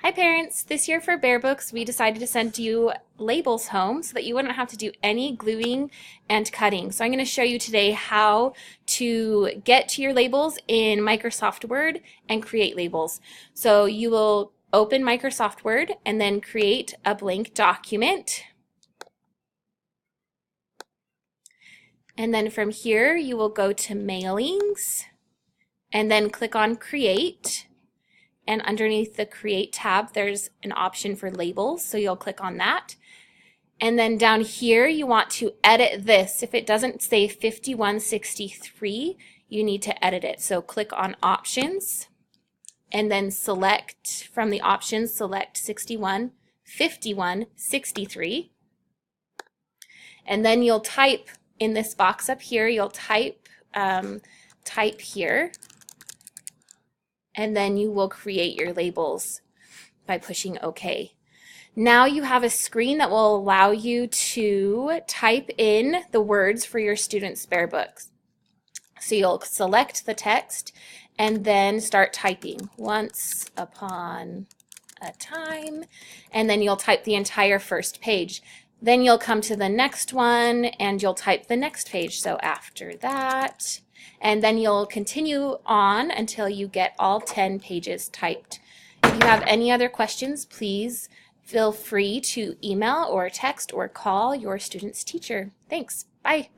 Hi parents, this year for Bear Books we decided to send you labels home so that you wouldn't have to do any gluing and cutting. So I'm going to show you today how to get to your labels in Microsoft Word and create labels. So you will open Microsoft Word and then create a blank document. And then from here you will go to Mailings and then click on Create. And underneath the Create tab, there's an option for labels, so you'll click on that. And then down here, you want to edit this. If it doesn't say 5163, you need to edit it. So click on Options, and then select from the options, select 61, 51, 63. And then you'll type in this box up here, you'll type here, and then you will create your labels by pushing OK. Now you have a screen that will allow you to type in the words for your students' Bear Books. So you'll select the text and then start typing. Once upon a time, and then you'll type the entire first page. Then you'll come to the next one and you'll type the next page. So after that, and then you'll continue on until you get all 10 pages typed. If you have any other questions, please feel free to email or text or call your student's teacher. Thanks. Bye.